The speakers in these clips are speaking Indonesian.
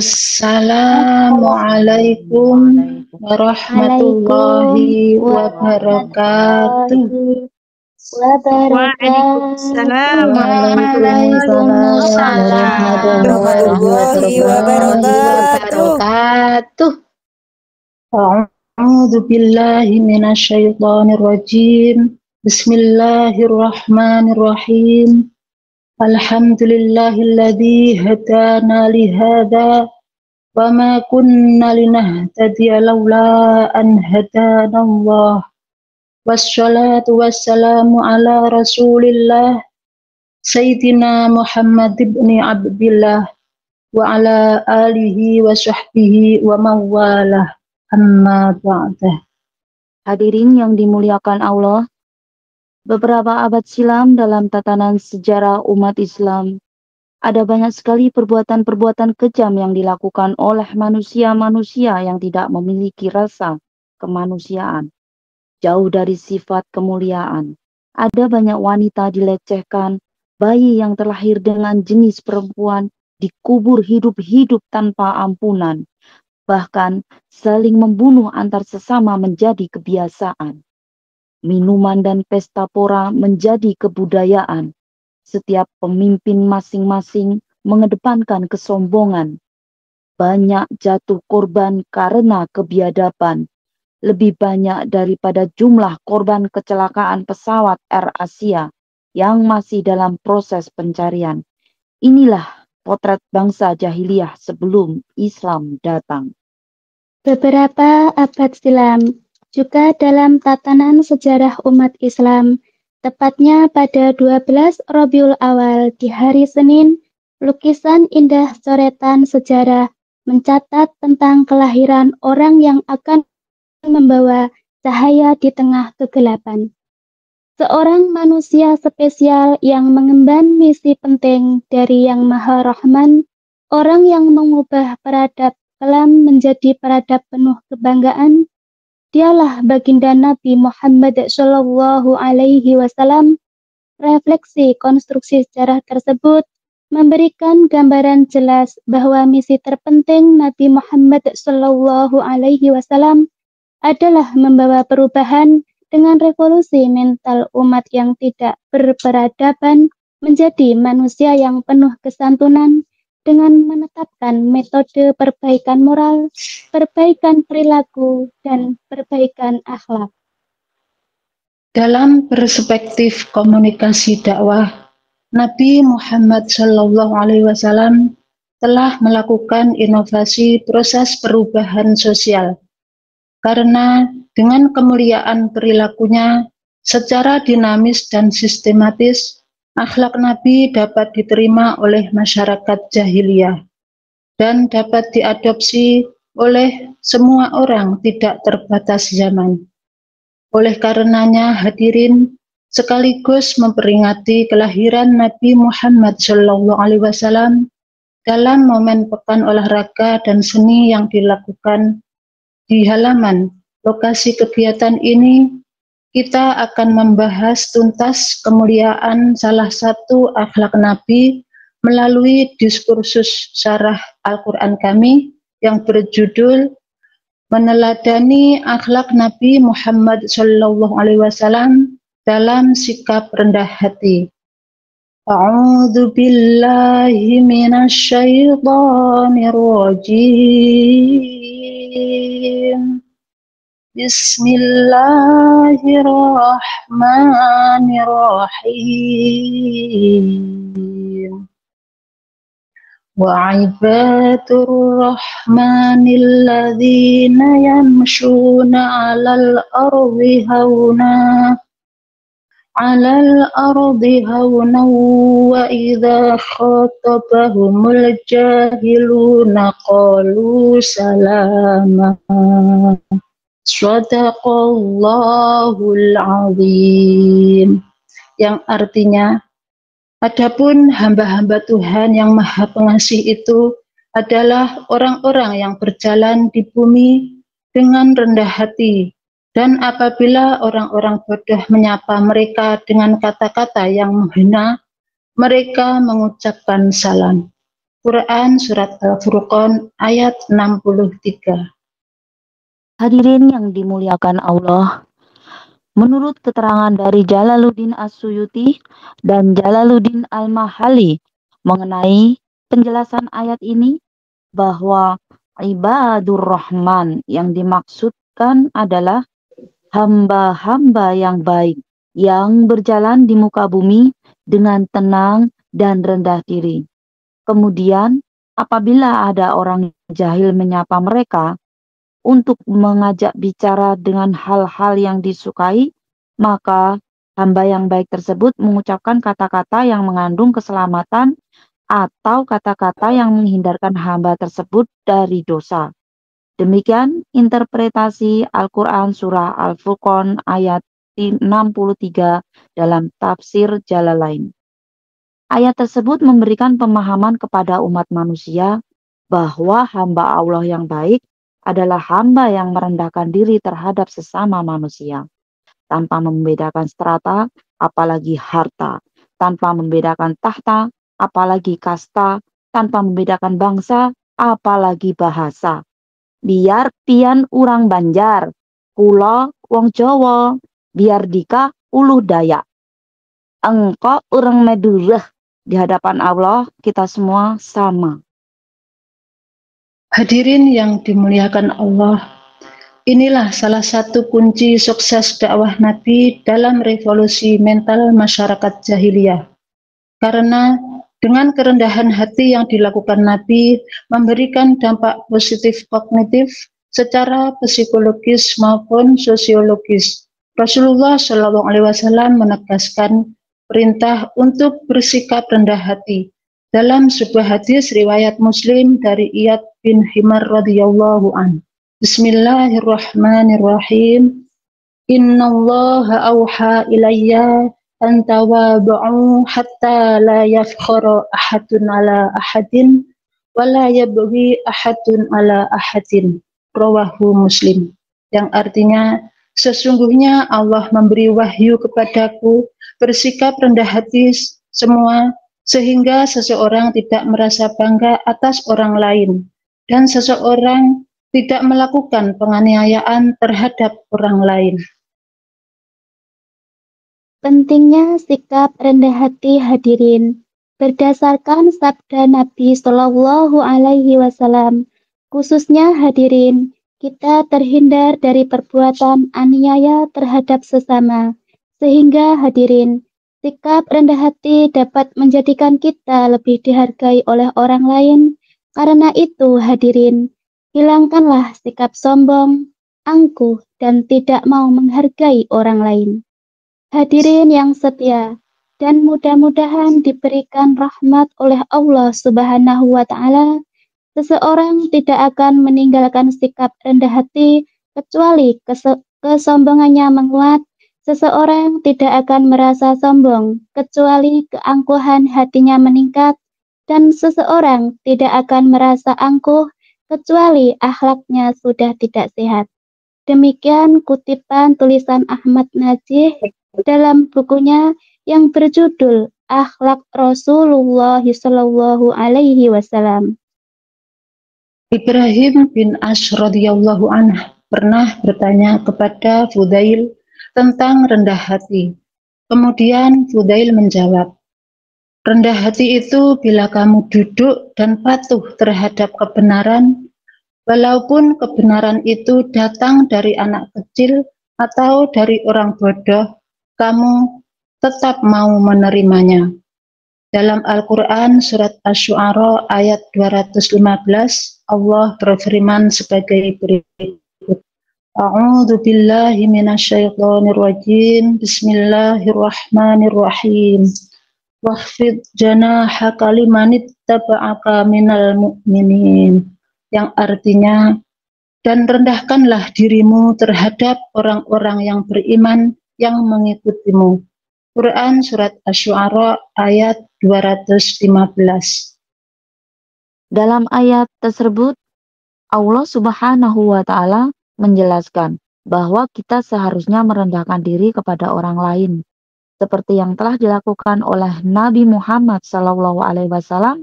Assalamualaikum warahmatullahi wabarakatuh. Waalaikumsalam warahmatullahi wabarakatuh. A'udzu billahi minasyaitonir rajim. Bismillahirrahmanirrahim. Alhamdulillahilladzi hadana li hadza wa ma kunna linahtadiya laula an hadanallah. Wassalatu wassalamu ala Rasulillah Sayyidina Muhammad ibn Abdillah wa ala alihi wa sahbihi wa mawalah. Amma ba'dah. Hadirin yang dimuliakan Allah, beberapa abad silam dalam tatanan sejarah umat Islam, ada banyak sekali perbuatan-perbuatan kejam yang dilakukan oleh manusia-manusia yang tidak memiliki rasa kemanusiaan, jauh dari sifat kemuliaan. Ada banyak wanita dilecehkan, bayi yang terlahir dengan jenis perempuan dikubur hidup-hidup tanpa ampunan. Bahkan saling membunuh antar sesama menjadi kebiasaan. Minuman dan pesta pora menjadi kebudayaan. Setiap pemimpin masing-masing mengedepankan kesombongan. Banyak jatuh korban karena kebiadaban. Lebih banyak daripada jumlah korban kecelakaan pesawat Air Asia yang masih dalam proses pencarian. Inilah potret bangsa jahiliyah sebelum Islam datang. Beberapa abad silam, juga dalam tatanan sejarah umat Islam, tepatnya pada 12 Rabiul Awal di hari Senin, lukisan indah coretan sejarah mencatat tentang kelahiran orang yang akan membawa cahaya di tengah kegelapan. Seorang manusia spesial yang mengemban misi penting dari Yang Maha Rahman, orang yang mengubah peradab kelam menjadi peradab penuh kebanggaan, dialah baginda Nabi Muhammad Shallallahu Alaihi Wasallam. Refleksi konstruksi sejarah tersebut memberikan gambaran jelas bahwa misi terpenting Nabi Muhammad Shallallahu Alaihi Wasallam adalah membawa perubahan dengan revolusi mental umat yang tidak berperadaban menjadi manusia yang penuh kesantunan, dengan menetapkan metode perbaikan moral, perbaikan perilaku, dan perbaikan akhlak. Dalam perspektif komunikasi dakwah, Nabi Muhammad SAW telah melakukan inovasi proses perubahan sosial. Karena dengan kemuliaan perilakunya secara dinamis dan sistematis, akhlak Nabi dapat diterima oleh masyarakat jahiliyah dan dapat diadopsi oleh semua orang tidak terbatas zaman. Oleh karenanya hadirin sekaligus memperingati kelahiran Nabi Muhammad SAW dalam momen pekan olahraga dan seni yang dilakukan di halaman lokasi kegiatan ini, kita akan membahas tuntas kemuliaan salah satu akhlak Nabi melalui diskursus syarah Al-Quran kami yang berjudul Meneladani Akhlak Nabi Muhammad SAW dalam sikap rendah hati. A'udzu billahi minasyaitonir rajim. Bismillahirrahmanirrahim. Wa ibadur rahmanil ladzina yamshuna 'alal ardi hauna wa idza khatabahumul jahiluna qalu salama. Shadaqallahul azim, yang artinya, adapun hamba-hamba Tuhan yang Maha Pengasih itu adalah orang-orang yang berjalan di bumi dengan rendah hati, dan apabila orang-orang bodoh menyapa mereka dengan kata-kata yang menghina, mereka mengucapkan salam. Quran Surat Al-Furqan ayat 63. Hadirin yang dimuliakan Allah, menurut keterangan dari Jalaluddin As-Suyuti dan Jalaluddin Al-Mahali mengenai penjelasan ayat ini, bahwa ibadur rahman yang dimaksudkan adalah hamba-hamba yang baik yang berjalan di muka bumi dengan tenang dan rendah diri. Kemudian, apabila ada orang jahil menyapa mereka untuk mengajak bicara dengan hal-hal yang disukai, maka hamba yang baik tersebut mengucapkan kata-kata yang mengandung keselamatan atau kata-kata yang menghindarkan hamba tersebut dari dosa. Demikian interpretasi Al-Quran Surah Al-Furqan ayat 63 dalam tafsir Jalalain. Ayat tersebut memberikan pemahaman kepada umat manusia bahwa hamba Allah yang baik adalah hamba yang merendahkan diri terhadap sesama manusia, tanpa membedakan strata, apalagi harta, tanpa membedakan tahta, apalagi kasta, tanpa membedakan bangsa, apalagi bahasa. Biar pian urang Banjar, kula wong Jawa, biar dika uluh Dayak. Engkau urang Madura, di hadapan Allah kita semua sama. Hadirin yang dimuliakan Allah, inilah salah satu kunci sukses dakwah Nabi dalam revolusi mental masyarakat jahiliyah. Karena dengan kerendahan hati yang dilakukan Nabi memberikan dampak positif kognitif secara psikologis maupun sosiologis. Rasulullah SAW menegaskan perintah untuk bersikap rendah hati. Dalam sebuah hadis riwayat Muslim dari Iyad bin Himar radhiyallahu an. Bismillahirrahmanirrahim. Innallaha auha ilayya an tawadu'u hatta la yafkhara ahadun ala ahadin wa la yabghi ahadun ala ahadin. Rawahu Muslim. Yang artinya, sesungguhnya Allah memberi wahyu kepadaku bersikap rendah hati semua sehingga seseorang tidak merasa bangga atas orang lain dan seseorang tidak melakukan penganiayaan terhadap orang lain. Pentingnya sikap rendah hati hadirin. Berdasarkan sabda Nabi Shallallahu Alaihi Wasallam, khususnya hadirin, kita terhindar dari perbuatan aniaya terhadap sesama. Sehingga hadirin, sikap rendah hati dapat menjadikan kita lebih dihargai oleh orang lain. Karena itu hadirin, hilangkanlah sikap sombong, angkuh, dan tidak mau menghargai orang lain. Hadirin yang setia, dan mudah-mudahan diberikan rahmat oleh Allah Subhanahu wa Ta'ala. Seseorang tidak akan meninggalkan sikap rendah hati kecuali kesombongannya menguat. Seseorang tidak akan merasa sombong kecuali keangkuhan hatinya meningkat, dan seseorang tidak akan merasa angkuh kecuali akhlaknya sudah tidak sehat. Demikian kutipan tulisan Ahmad Najih dalam bukunya yang berjudul Akhlak Rasulullah Shallallahu Alaihi Wasallam. Ibrahim bin Ash radhiyallahu anhu pernah bertanya kepada Fudail tentang rendah hati. Kemudian Fudail menjawab, rendah hati itu bila kamu duduk dan patuh terhadap kebenaran, walaupun kebenaran itu datang dari anak kecil atau dari orang bodoh, kamu tetap mau menerimanya. Dalam Al-Quran Surat Asy-Syu'ara ayat 215, Allah berfirman sebagai berikut. A'udzu billahi minasyaitonir rajim. Bismillahirrahmanirrahim. Wakhfid janahaka liman ittaba'aka minal mu'minin. Yang artinya, dan rendahkanlah dirimu terhadap orang-orang yang beriman yang mengikutimu. Quran Surat Asy-Syu'ara ayat 215. Dalam ayat tersebut, Allah Subhanahu wa Ta'ala menjelaskan bahwa kita seharusnya merendahkan diri kepada orang lain, seperti yang telah dilakukan oleh Nabi Muhammad SAW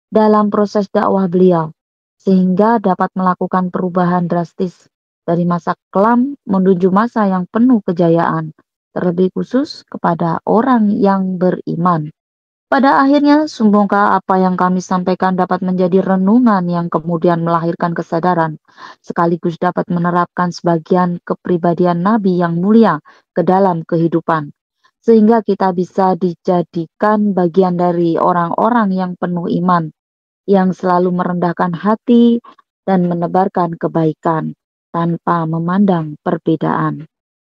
dalam proses dakwah beliau, sehingga dapat melakukan perubahan drastis dari masa kelam menuju masa yang penuh kejayaan, terlebih khusus kepada orang yang beriman. Pada akhirnya, semoga apa yang kami sampaikan dapat menjadi renungan yang kemudian melahirkan kesadaran, sekaligus dapat menerapkan sebagian kepribadian Nabi yang mulia ke dalam kehidupan, sehingga kita bisa dijadikan bagian dari orang-orang yang penuh iman, yang selalu merendahkan hati dan menebarkan kebaikan tanpa memandang perbedaan,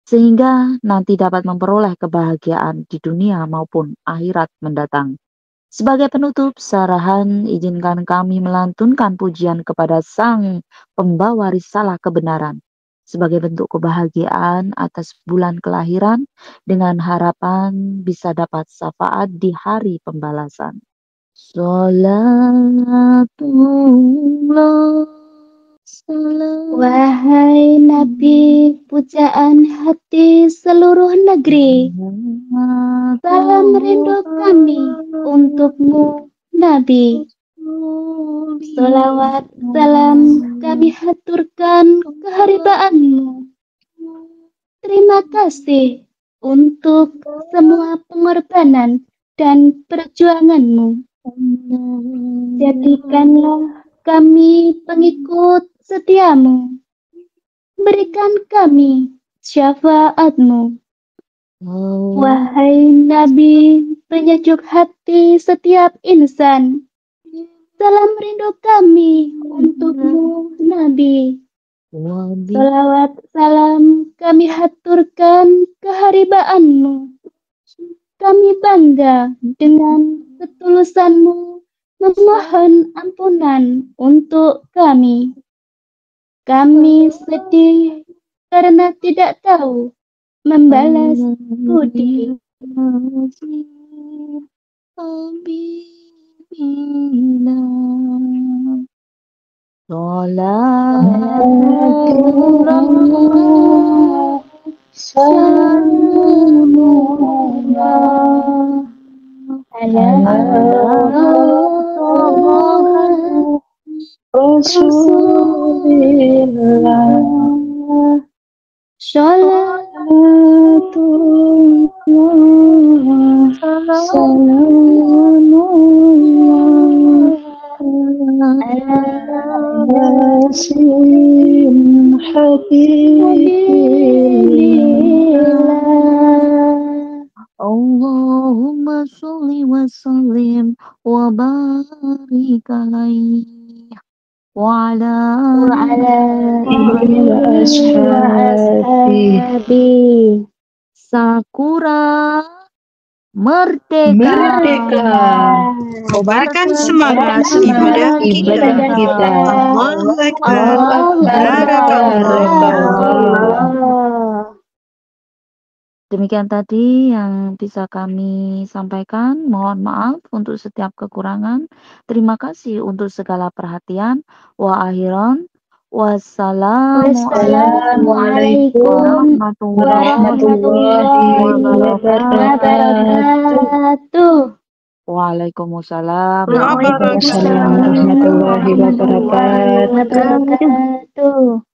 sehingga nanti dapat memperoleh kebahagiaan di dunia maupun akhirat mendatang. Sebagai penutup, sarahan izinkan kami melantunkan pujian kepada Sang Pembawa Risalah Kebenaran sebagai bentuk kebahagiaan atas bulan kelahiran dengan harapan bisa dapat syafaat di hari pembalasan. Salatullah salam. Wahai Nabi, pujaan hati seluruh negeri, salam rindu kami untukmu, Nabi. Salawat salam kami haturkan keharibaanmu. Terima kasih untuk semua pengorbanan dan perjuanganmu. Jadikanlah kami pengikut setiamu. Berikan kami syafaatmu. Wahai Nabi, penyejuk hati setiap insan, salam rindu kami untukmu, Nabi. Salawat salam kami haturkan keharibaanmu. Kami bangga dengan ketulusanmu memohon ampunan untuk kami. Kami sedih karena tidak tahu membalas budi. Allahumma sholli wa sallim wa barik alaihi wa ala alihi wa ashabihi. Sakura merdeka. Kobarkan semangat ibadah kita. Allahu Akbar. Barakallah. Demikian tadi yang bisa kami sampaikan. Mohon maaf untuk setiap kekurangan. Terima kasih untuk segala perhatian. Wa akhiran. Wassalamualaikum warahmatullahi wabarakatuh. Waalaikumsalam warahmatullahi wabarakatuh.